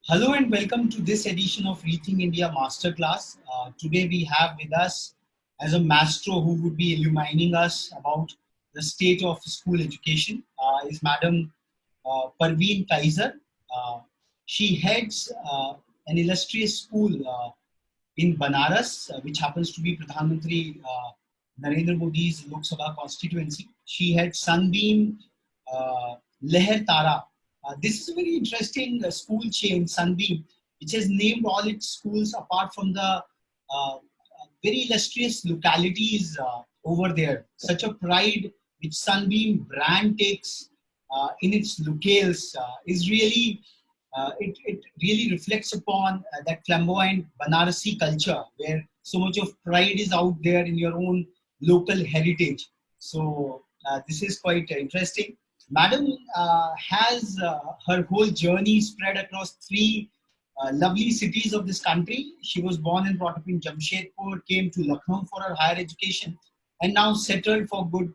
Hello and welcome to this edition of Rethink India Masterclass. Today we have with us as a maestro who would be illumining us about the state of school education is Madam Perveen Quaiser. She heads an illustrious school in Banaras, which happens to be Pradhan Mantri Narendra Modi's Lok Sabha constituency. She heads Sunbeam, Lahartara. This is a very interesting school chain, Sunbeam, which has named all its schools apart from the very illustrious localities over there. Such a pride which Sunbeam brand takes in its locales is really, it really reflects upon that flamboyant Banarasi culture where so much of pride is out there in your own local heritage. So this is quite interesting. Madam has her whole journey spread across three lovely cities of this country. She was born and brought up in Jamshedpur, came to Lucknow for her higher education, and now settled for good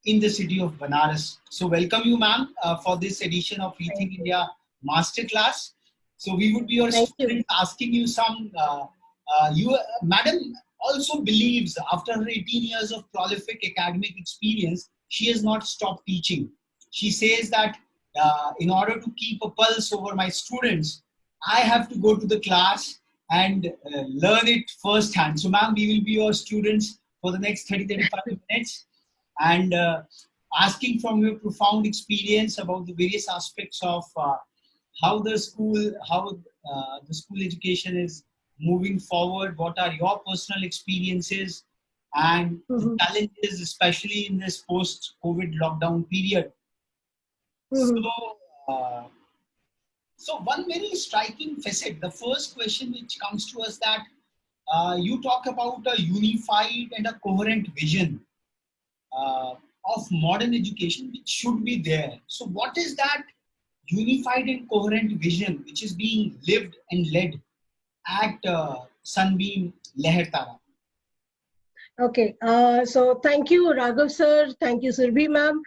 in the city of Banaras. So welcome you, ma'am, for this edition of Rethink India Masterclass. So we would be your students asking you some, madam also believes after her 18 years of prolific academic experience, she has not stopped teaching. She says that in order to keep a pulse over my students, I have to go to the class and learn it firsthand. So ma'am, we will be your students for the next 30-35 minutes and asking from your profound experience about the various aspects of how the school education is moving forward. What are your personal experiences and the challenges, especially in this post-COVID lockdown period? So one very striking facet, the first question which comes to us that you talk about a unified and a coherent vision of modern education which should be there. So what is that unified and coherent vision which is being lived and led at Sunbeam Lahartara? Okay, so thank you, Raghav sir. Thank you, Surbi ma'am,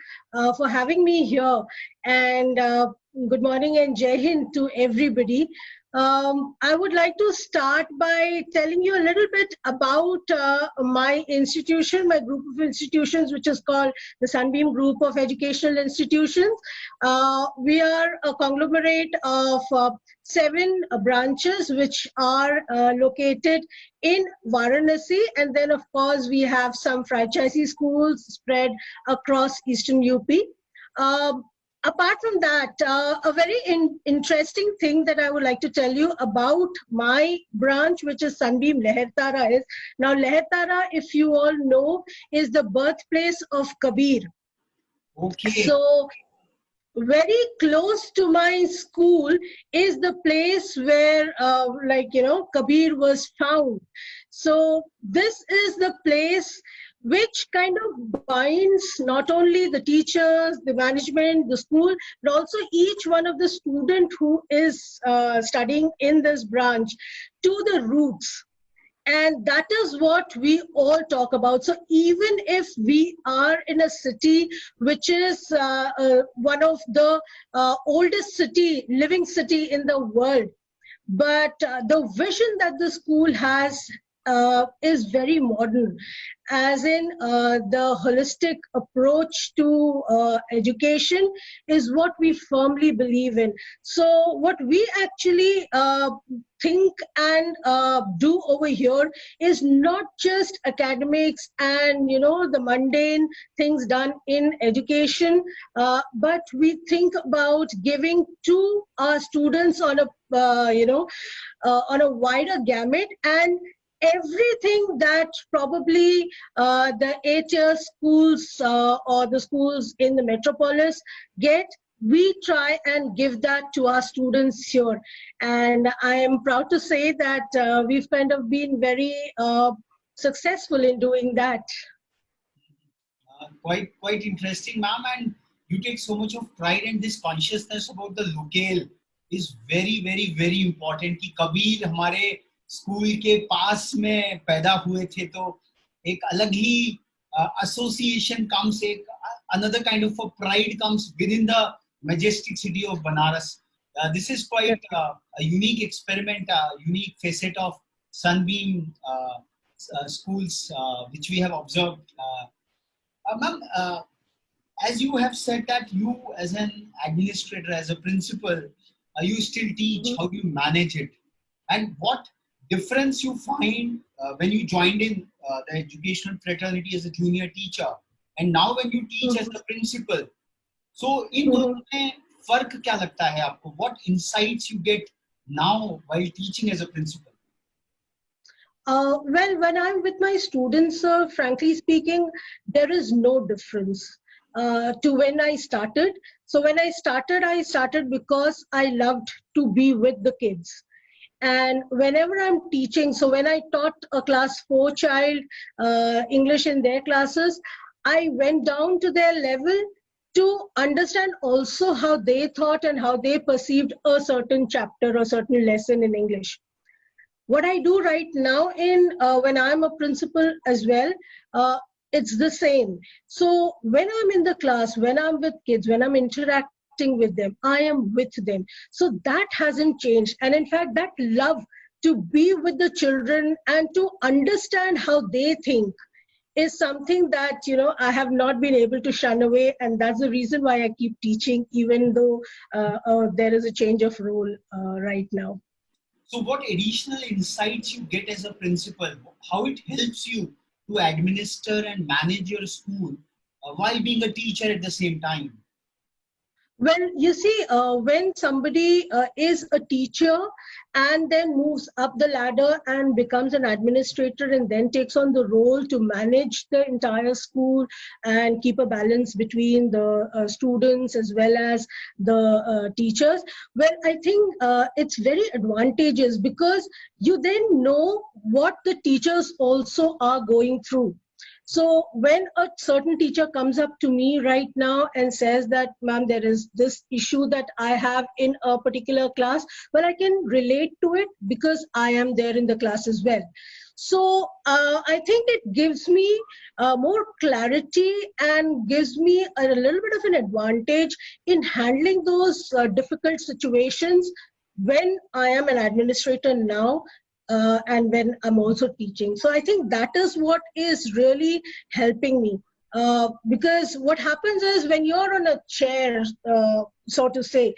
for having me here. And good morning and Jai Hind to everybody. I would like to start by telling you a little bit about my institution, my group of institutions, which is called the Sunbeam Group of Educational Institutions. We are a conglomerate of 7 branches which are located in Varanasi, and then of course we have some franchisee schools spread across Eastern UP. Apart from that, a very interesting thing that I would like to tell you about my branch, which is Sunbeam Lahartara, is now Lahartara, if you all know, is the birthplace of Kabir. Okay. So very close to my school is the place where Kabir was found. So this is the place which kind of binds not only the teachers, the management, the school, but also each one of the student who is studying in this branch to the roots. And that is what we all talk about. So even if we are in a city which is one of the oldest living city in the world, but the vision that the school has is very modern, as in the holistic approach to education is what we firmly believe in. So what we actually think and do over here is not just academics and the mundane things done in education, but we think about giving to our students on a on a wider gamut, and everything that probably the 8-year schools or the schools in the metropolis get, we try and give that to our students here. And I am proud to say that we've kind of been very successful in doing that. Quite interesting, ma'am. And you take so much of pride, and this consciousness about the locale is very, very, very important. कि कबीर हमारे school के पास में पैदा हुए थे, तो एक अलग ही association comes, another kind of a pride comes within the majestic city of Banaras. This is quite a unique experiment, a unique facet of Sunbeam schools, which we have observed. Ma'am, as you have said that you as an administrator, as a principal, you still teach, how do you manage it? And what difference you find when you joined in the educational fraternity as a junior teacher and now when you teach as a principal? So in दोनों में फर्क क्या लगता है आपको? What insights you get now while teaching as a principal? Well, when I'm with my students, frankly speaking, there is no difference to when I started. So when I started because I loved to be with the kids. And whenever I'm teaching, so when I taught a class 4 child English in their classes, I went down to their level to understand also how they thought and how they perceived a certain chapter or certain lesson in English. What I do right now in when I'm a principal as well, it's the same. So when I'm in the class, when I'm with kids, when I'm interacting with them, I am with them. So that hasn't changed. And in fact, that love to be with the children and to understand how they think is something that, you know, I have not been able to shun away. And that's the reason why I keep teaching, even though there is a change of role right now. So what additional insights you get as a principal? How it helps you to administer and manage your school while being a teacher at the same time? Well, you see, when somebody is a teacher and then moves up the ladder and becomes an administrator and then takes on the role to manage the entire school and keep a balance between the students as well as the teachers, well, I think it's very advantageous because you then know what the teachers also are going through. So when a certain teacher comes up to me right now and says that, ma'am, there is this issue that I have in a particular class, well, I can relate to it because I am there in the class as well. So I think it gives me more clarity and gives me a little bit of an advantage in handling those difficult situations when I am an administrator now. And when I'm also teaching. So I think that is what is really helping me. Because what happens is when you're on a chair, so to say,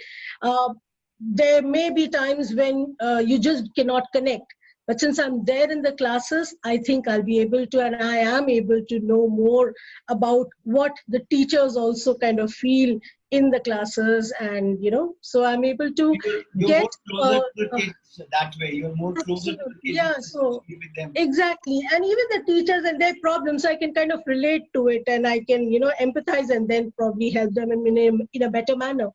there may be times when you just cannot connect. But since I'm there in the classes, I think I'll be able to, and I am able to know more about what the teachers also kind of feel in the classes, and you know, so I'm able to You're get more closer to the kids that way. You're more closer to the kids. yeah, so with them. exactly, and even the teachers and their problems, I can kind of relate to it, and I can, you know, empathize and then probably help them in a better manner.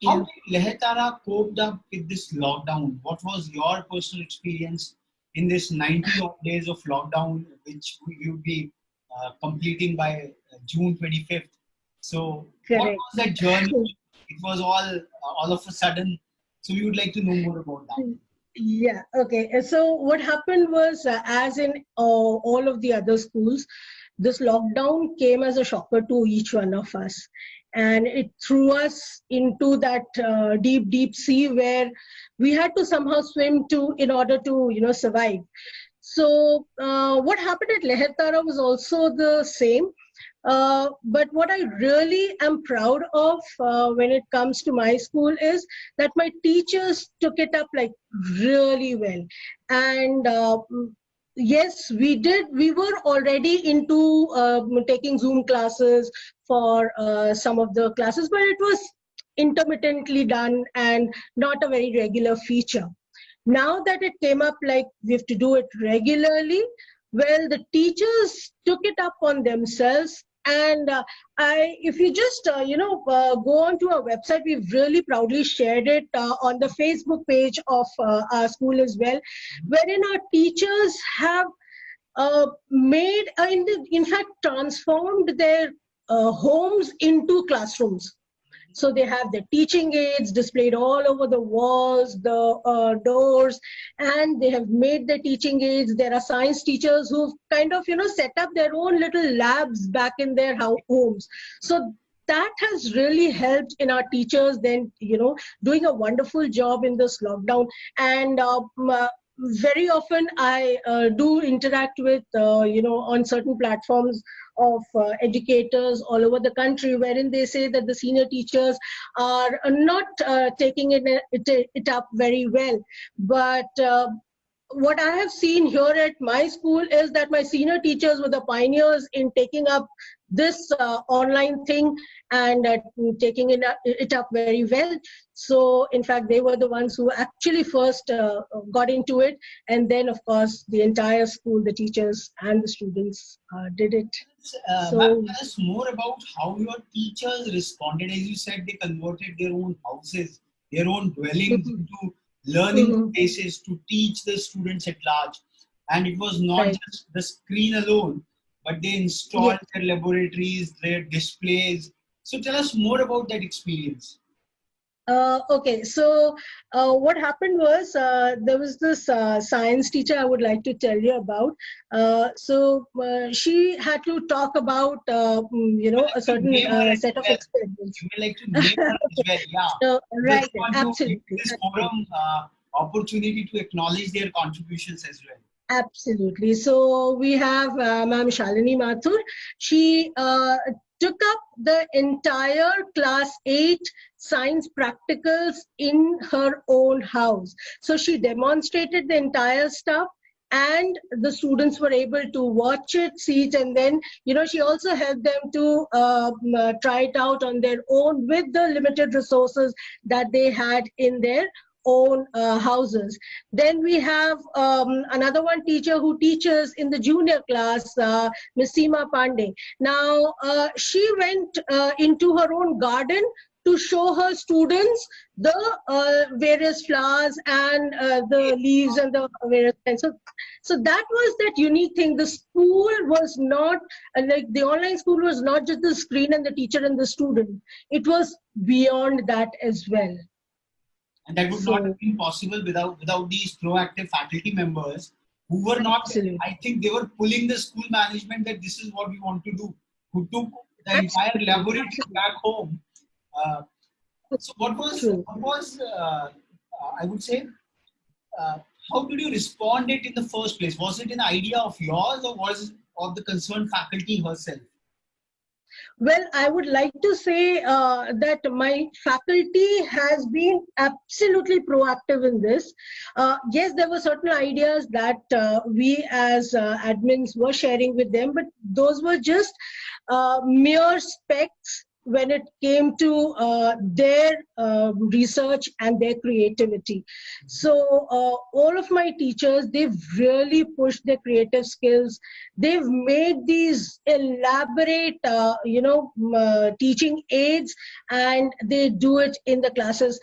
How did Lahartara coped up with this lockdown? What was your personal experience in this 90 odd days of lockdown, which we would be completing by June 25th? So, what Correct. was that journey? It was all of a sudden. So, we would like to know more about that. Yeah, okay. So what happened was, as in all of the other schools, this lockdown came as a shocker to each one of us. And it threw us into that deep, deep sea where we had to somehow swim to in order to, you know, survive. So what happened at Lahartara was also the same. But what I really am proud of when it comes to my school is that my teachers took it up like really well. And yes, we did. We were already into taking Zoom classes for some of the classes, but it was intermittently done and not a very regular feature. Now that it came up like we have to do it regularly, well, the teachers took it up on themselves. And if you just, go onto our website, we've really proudly shared it on the Facebook page of our school as well, wherein our teachers have made, in fact, transformed their homes into classrooms. So they have the teaching aids displayed all over the walls, the doors, and they have made the teaching aids. There are science teachers who've kind of, set up their own little labs back in their homes. So that has really helped in our teachers then, doing a wonderful job in this lockdown. And very often I do interact with, on certain platforms of educators all over the country, wherein they say that the senior teachers are not taking it up very well. But what I have seen here at my school is that my senior teachers were the pioneers in taking up this online thing and taking it up very well. So in fact, they were the ones who actually first got into it. And then, of course, the entire school, the teachers and the students did it. Ma'am, tell us more about how your teachers responded. As you said, they converted their own houses, their own dwellings into learning spaces to teach the students at large. And it was not just the screen alone, but they installed their laboratories, their displays. So tell us more about that experience. Okay, so what happened was there was this science teacher I would like to tell you about. She had to talk about, a certain set of experiments. You may like to name her as well, yeah. So, right, absolutely. This forum opportunity to acknowledge their contributions as well. Absolutely. So we have Ma'am Shalini Mathur. She took up the entire class 8 science practicals in her own house. So she demonstrated the entire stuff, and the students were able to watch it, see it, and then, she also helped them to try it out on their own with the limited resources that they had in their own houses. Then we have another one teacher who teaches in the junior class, Ms. Seema Pandey. Now, she went into her own garden to show her students the various flowers and the leaves and the various kinds. So that was that unique thing. The school was not, like the online school was not just the screen and the teacher and the student. It was beyond that as well. And that would not have been possible without these proactive faculty members who were not, absolutely. I think they were pulling the school management that this is what we want to do, who took the entire laboratory back home. So what was I would say, how did you respond it in the first place? Was it an idea of yours, or was it of the concerned faculty herself? Well, I would like to say that my faculty has been absolutely proactive in this. Yes, there were certain ideas that we as admins were sharing with them, but those were just mere specs when it came to their research and their creativity. So all of my teachers, they've really pushed their creative skills. They've made these elaborate, teaching aids, and they do it in the classes.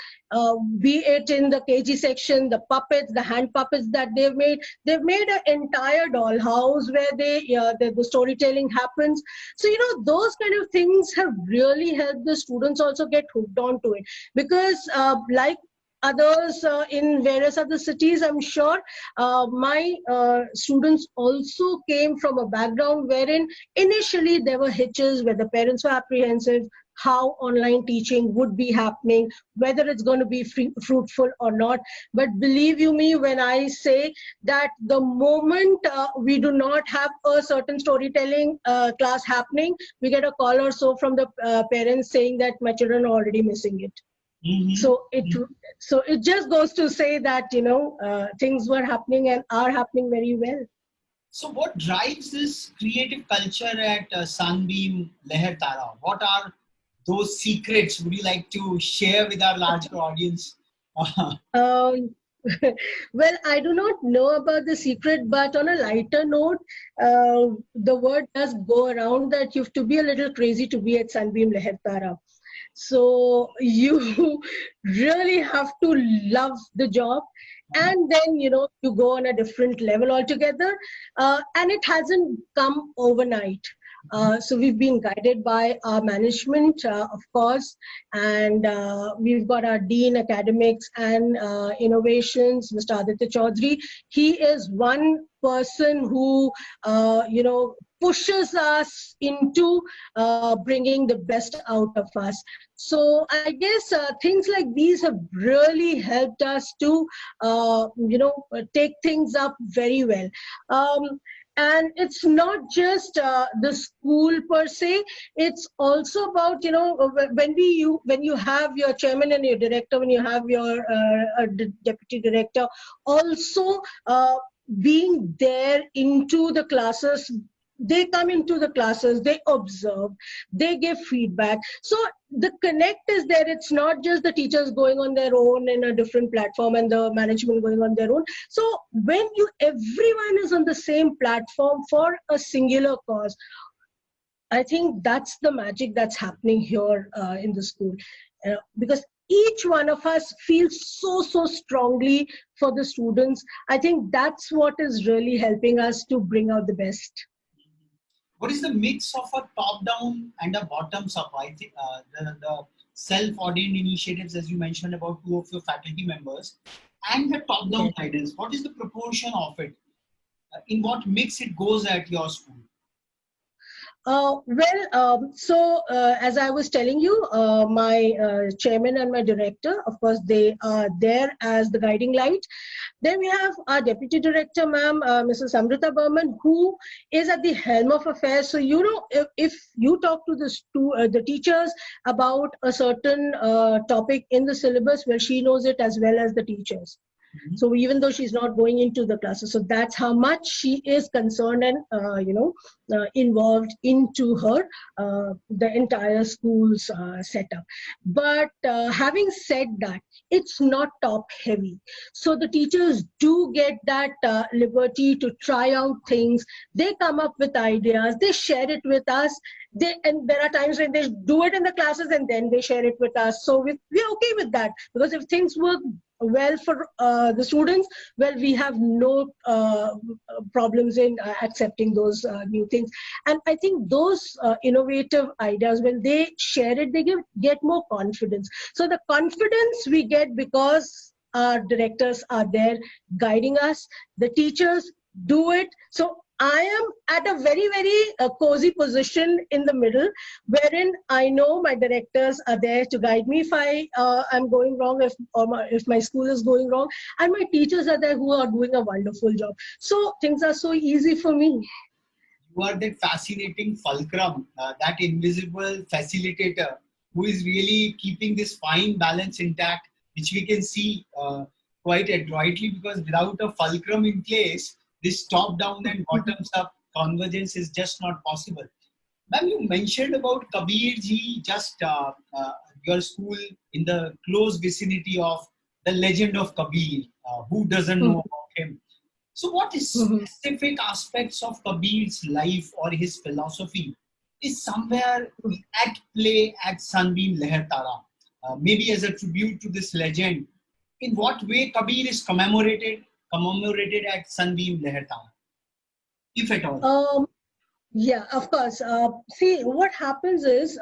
Be it in the KG section, the puppets, the hand puppets that they've made an entire dollhouse where the storytelling happens. So, those kind of things have really helped the students also get hooked onto it, because like others in various other cities, I'm sure my students also came from a background wherein initially there were hitches, where the parents were apprehensive how online teaching would be happening, whether it's going to be fruitful or not. But believe you me when I say that the moment we do not have a certain storytelling class happening, we get a call or so from the parents saying that my children are already missing it. Mm-hmm. So it just goes to say that things were happening and are happening very well. So what drives this creative culture at Sunbeam, Lahartara? What are those secrets? Would you like to share with our larger audience? Well, I do not know about the secret, but on a lighter note, the word does go around that you have to be a little crazy to be at Sunbeam Lahartara. So you really have to love the job, and then you go on a different level altogether, and it hasn't come overnight. So we've been guided by our management, of course, and we've got our Dean Academics and Innovations, Mr. Aditya Chaudhary. He is one person who, pushes us into bringing the best out of us. So I guess things like these have really helped us to, take things up very well. And it's not just the school per se, it's also about, when you have your chairman and your director, when you have your deputy director also being there into the classes. They come into the classes, they observe, they give feedback. So the connect is there. It's not just the teachers going on their own in a different platform and the management going on their own. So when everyone is on the same platform for a singular cause, I think that's the magic that's happening here in the school. Because each one of us feels so strongly for the students. I think that's what is really helping us to bring out the best. What is the mix of a top-down and a bottoms-up? I think the self-ordained initiatives, as you mentioned about 2 of your faculty members, and the top-down guidance. What is the proportion of it? In what mix it goes at your school? As I was telling you, my chairman and my director, of course, they are there as the guiding light. Then we have our deputy director, ma'am, Mrs. Amrita Burman, who is at the helm of affairs. So, if you talk to the teachers about a certain topic in the syllabus, well, she knows it as well as the teachers. So even though she's not going into the classes, so that's how much she is concerned and involved into her the entire school's setup. But having said that, it's not top heavy. So the teachers do get that liberty to try out things. They come up with ideas. They share it with us. And there are times when they do it in the classes and then they share it with us. So we're okay with that, because if things work well for the students, well, we have no problems in accepting those new things. And I think those innovative ideas, when they share it, they get more confidence. So the confidence we get because our directors are there guiding us, the teachers do it. So I am at a very, very cozy position in the middle, wherein I know my directors are there to guide me if I am going wrong, if my school is going wrong, and my teachers are there who are doing a wonderful job. So things are so easy for me. You are that fascinating fulcrum, that invisible facilitator who is really keeping this fine balance intact, which we can see quite adroitly, because without a fulcrum in place, this top-down and bottoms-up convergence is just not possible. Ma'am, you mentioned about Kabir ji, just your school in the close vicinity of the legend of Kabir. Who doesn't know about him? So what is specific aspects of Kabir's life or his philosophy is somewhere at play at Sunbeam Lahartara? Maybe as a tribute to this legend, in what way Kabir is commemorated at Sunbeam Lahartara, if at all? Yeah, of course. See, what happens is,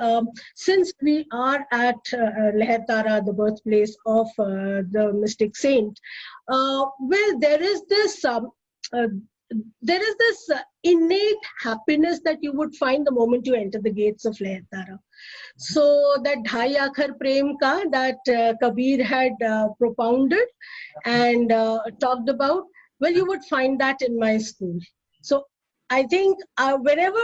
since we are at Lahartara, the birthplace of the mystic saint, well, there is this innate happiness that you would find the moment you enter the gates of Lahartara. So that Dhai Akhar Prem ka that Kabir had propounded and talked about, well, you would find that in my school. So I think whenever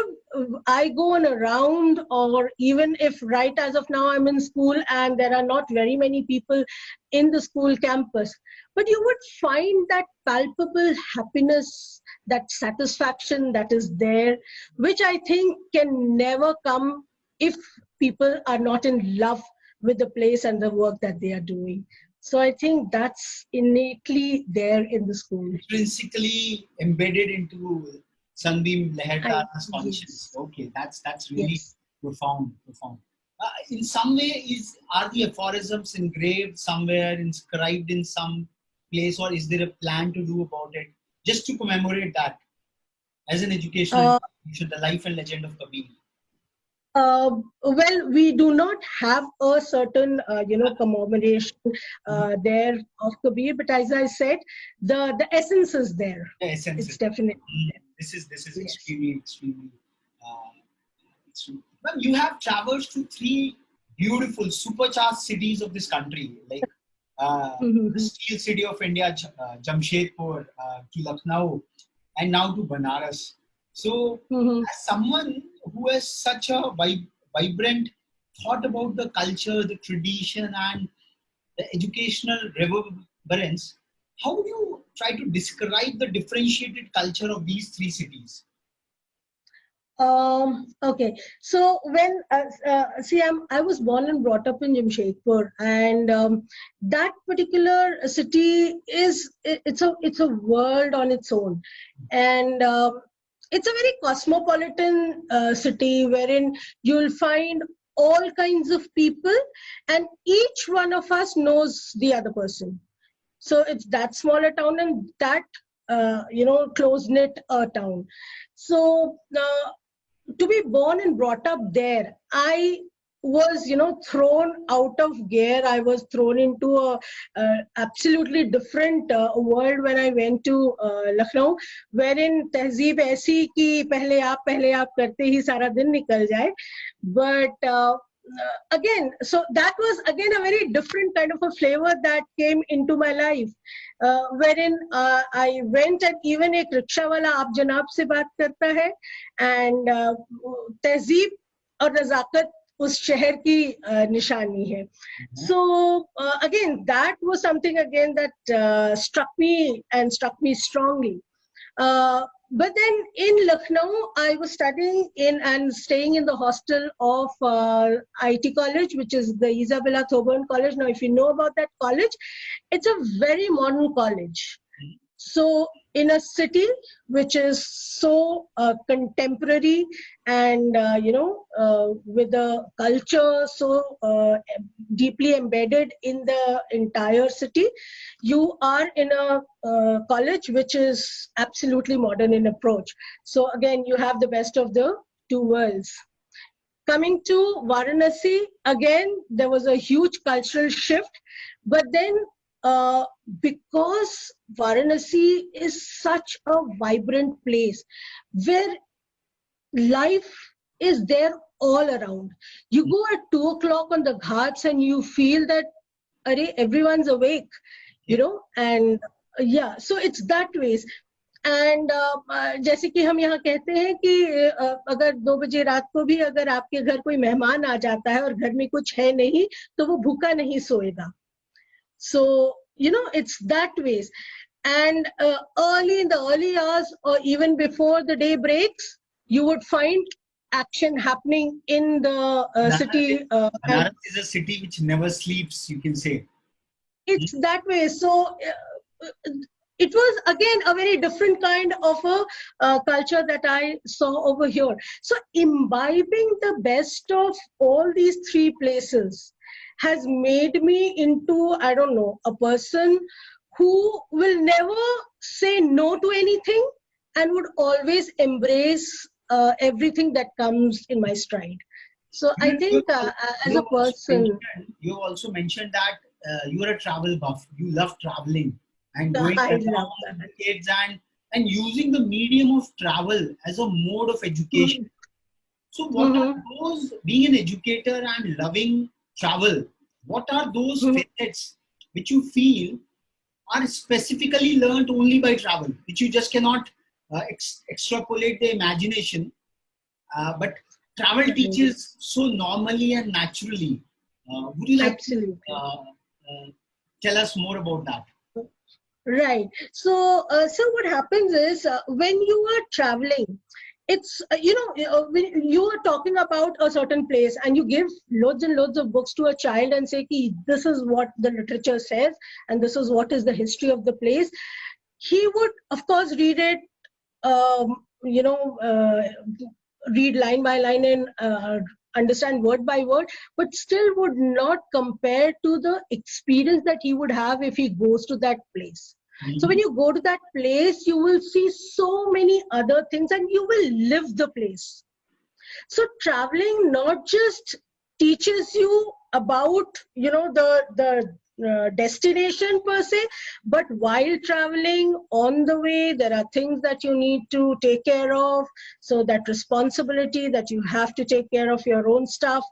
I go on a round, or even if right as of now I'm in school and there are not very many people in the school campus, but you would find that palpable happiness, that satisfaction that is there, which I think can never come if people are not in love with the place and the work that they are doing. So I think that's innately there in the school. Intrinsically embedded into Sunbeam Lahartara's conscience. Yes. Okay, that's really profound. In some way, are the aphorisms engraved somewhere, inscribed in some place, or is there a plan to do about it, just to commemorate that as an educational institution, the life and legend of Kabir? Well, we do not have a certain, commemoration there of Kabir, but as I said, the essence is there. The essence. It's definitely there. This is extremely Well, you have traversed to three beautiful, supercharged cities of this country, like the steel city of India, Jamshedpur, to Lucknow, and now to Banaras. So, as someone who has such a vibrant thought about the culture, the tradition, and the educational reverberance, how would you try to describe the differentiated culture of these three cities? Okay, so when see, I was born and brought up in Jamshedpur, and that particular city it's a world on its own, and it's a very cosmopolitan city wherein you'll find all kinds of people, and each one of us knows the other person. So it's that smaller town and that close knit town. So to be born and brought up there, I was thrown out of gear. I was thrown into a absolutely different world when I went to Lucknow, wherein tehzeeb aisi ki pehle aap karte hi sara din nikal jaye. But again, so that was again a very different kind of a flavor that came into my life, wherein I went, and even ek rickshaw wala aap janab se baat karta hai, and tehzeeb aur nazakat उस शहर की निशानी है. So again, that was something again that struck me strongly. But then in Lucknow, I was studying in and staying in the hostel of IT college, which is the Isabella Thoburn College. Now, if you know about that college, it's a very modern college. So in a city which is so contemporary and with the culture so deeply embedded in the entire city, you are in a college which is absolutely modern in approach. So again, you have the best of the two worlds. Coming to Varanasi, again, there was a huge cultural shift, but then because Varanasi is such a vibrant place where life is there all around. You go at 2 o'clock on the ghats and you feel that everyone's awake, and yeah, so it's that ways. And जैसे कि हम यहाँ कहते हैं कि अगर 2 बजे रात को भी अगर आपके घर कोई मेहमान आ जाता है और घर में कुछ है नहीं तो वो भूखा नहीं सोएगा. So it's that ways, and early in the early hours or even before the day breaks, you would find action happening in the city. Banaras is a city which never sleeps, you can say. It's that way. So it was again a very different kind of a culture that I saw over here. So imbibing the best of all these three places has made me into, I don't know, a person who will never say no to anything and would always embrace everything that comes in my stride. So I think as a person... You also mentioned that you are a travel buff. You love traveling and going around with kids and using the medium of travel as a mode of education. So what are those, being an educator and loving travel, what are those facets which you feel are specifically learned only by travel, which you just cannot extrapolate the imagination, but travel teaches so normally and naturally? Would you like to tell us more about that? Right. So, what happens is when you are traveling, it's, when you are talking about a certain place and you give loads and loads of books to a child and say, this is what the literature says and this is what is the history of the place, he would, of course, read it, read line by line and understand word by word, but still would not compare to the experience that he would have if he goes to that place. So when you go to that place, you will see so many other things and you will live the place. So traveling not just teaches you about, the destination per se, but while traveling on the way, there are things that you need to take care of. So that responsibility that you have to take care of your own stuff,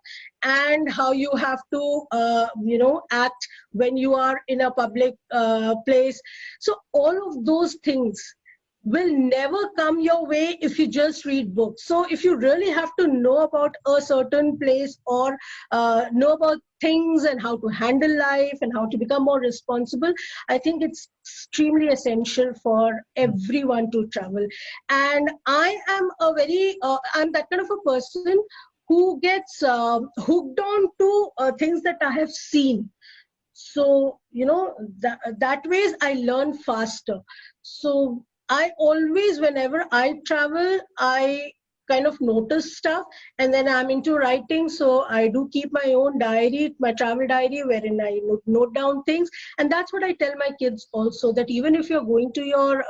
and how you have to act when you are in a public place. So all of those things will never come your way if you just read books. So if you really have to know about a certain place, or know about things and how to handle life and how to become more responsible, I think it's extremely essential for everyone to travel. And I am I'm that kind of a person who gets hooked on to things that I have seen. So that ways I learn faster. So I always, whenever I travel, I kind of notice stuff, and then I'm into writing, so I do keep my own diary, my travel diary, wherein I note down things. And that's what I tell my kids also, that even if you're going to your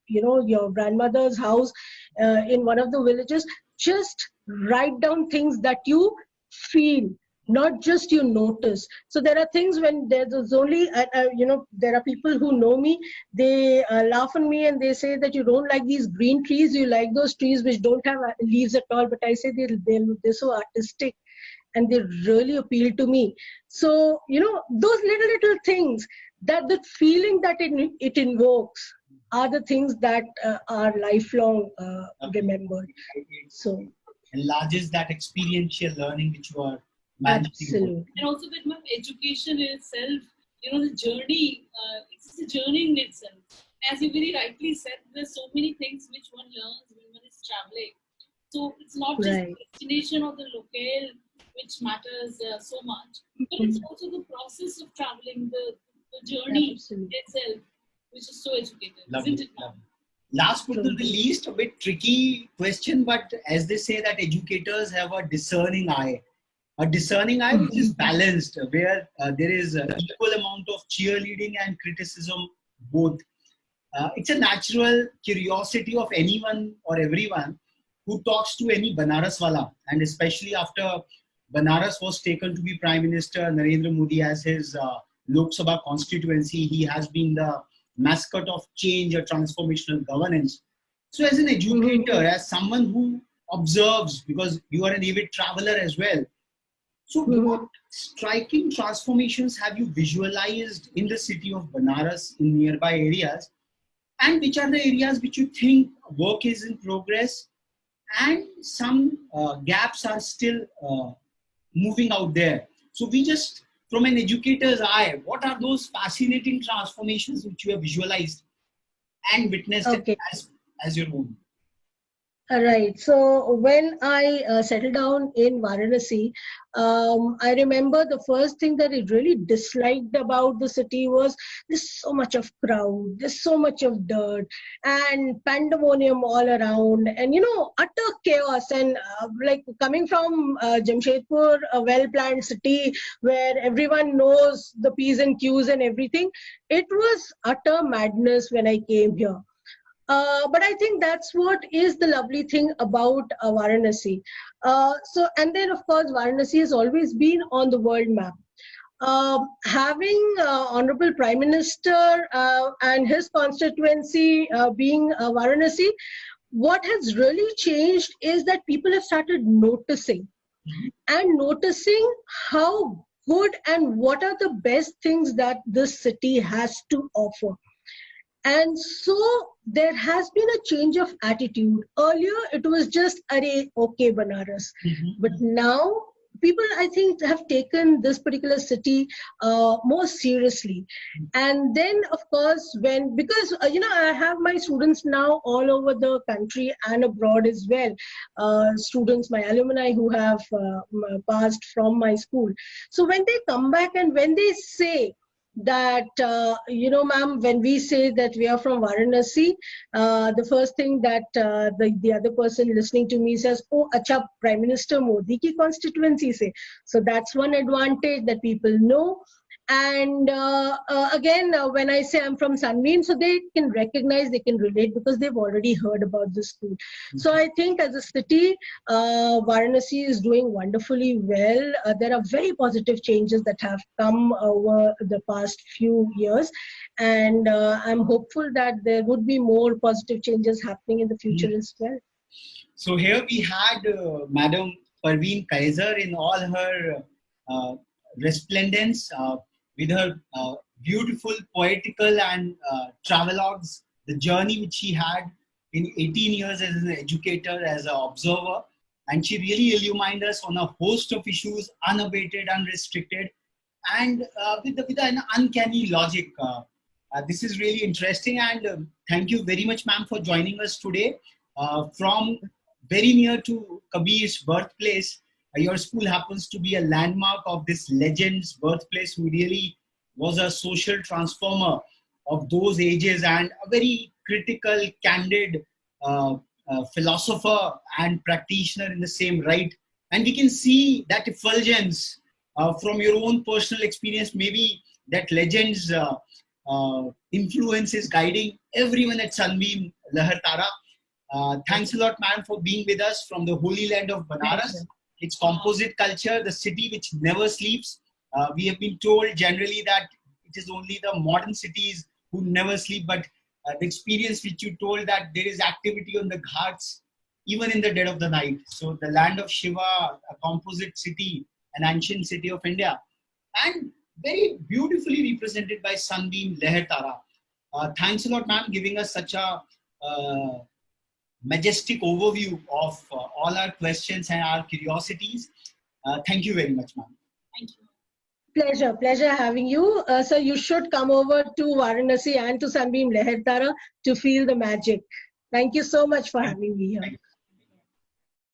your grandmother's house in one of the villages, just write down things that you feel, not just you notice. So there are things when there's only there are people who know me, they laugh at me and they say that you don't like these green trees, you like those trees which don't have leaves at all. But I say they're so artistic and they really appeal to me. So those little things, that the feeling that it invokes, are the things that are lifelong remembered. So enlarges that experiential learning which you are managing. Absolutely. And also that education in itself, the journey, it's a journey in itself. As you very rightly said, there's so many things which one learns when one is traveling. So it's not just the destination or the locale which matters so much, but it's also the process of traveling, the journey itself, which is so educative, isn't it now? Last but not the least, a bit tricky question, but as they say that educators have a discerning eye which is balanced, where there is equal amount of cheerleading and criticism both. It's a natural curiosity of anyone or everyone who talks to any Banaraswala, and especially after Banaras was taken to be Prime Minister Narendra Modi as his Lok Sabha constituency, he has been the mascot of change or transformational governance. So as an educator, as someone who observes, because you are an avid traveler as well, so what striking transformations have you visualized in the city of Banaras in nearby areas, and which are the areas which you think work is in progress and some gaps are still moving out there? So we just, from an educator's eye, what are those fascinating transformations which you have visualized and witnessed as your own? Right. So when I settled down in Varanasi, I remember the first thing that I really disliked about the city was there's so much of crowd, there's so much of dirt and pandemonium all around, and utter chaos. And like coming from Jamshedpur, a well-planned city where everyone knows the P's and Q's and everything, it was utter madness when I came here. But I think that's what is the lovely thing about Varanasi. And then of course, Varanasi has always been on the world map. Having Honorable Prime Minister and his constituency being Varanasi, what has really changed is that people have started noticing how good and what are the best things that this city has to offer. And so there has been a change of attitude. Earlier, it was just, okay, Banaras. But now, people, I think, have taken this particular city more seriously. And then, of course, because I have my students now all over the country and abroad as well. Students, my alumni who have passed from my school. So when they come back and when they say, that ma'am, when we say that we are from Varanasi, the first thing that the other person listening to me says, oh, acha, Prime Minister Modi ki constituency se. So that's one advantage that people know. And again, when I say I'm from Sunbeam, so they can recognize, they can relate because they've already heard about the school. So I think as a city, Varanasi is doing wonderfully well. There are very positive changes that have come over the past few years. And I'm hopeful that there would be more positive changes happening in the future as well. So here we had Madam Perveen Quaiser in all her resplendence, with her beautiful poetical and travelogues, the journey which she had in 18 years as an educator, as an observer. And she really illumined us on a host of issues, unabated, unrestricted, and with an uncanny logic. This is really interesting, and thank you very much, ma'am, for joining us today. From very near to Kabir's birthplace, your school happens to be a landmark of this legend's birthplace, who really was a social transformer of those ages and a very critical, candid philosopher and practitioner in the same right. And we can see that effulgence from your own personal experience. Maybe that legend's influence is guiding everyone at Sunbeam, Lahartara. Thanks a lot, ma'am, for being with us from the holy land of Banaras. It's composite culture, the city which never sleeps. We have been told generally that it is only the modern cities who never sleep, but the experience which you told, that there is activity on the ghats even in the dead of the night. So the land of Shiva, a composite city, an ancient city of India, and very beautifully represented by Sunbeam Lahartara. Thanks a lot, ma'am, giving us such a majestic overview of all our questions and our curiosities. Thank you very much, ma'am. Thank you. Pleasure having you. So you should come over to Varanasi and to Sunbeam Lahartara to feel the magic. Thank you so much for having me here.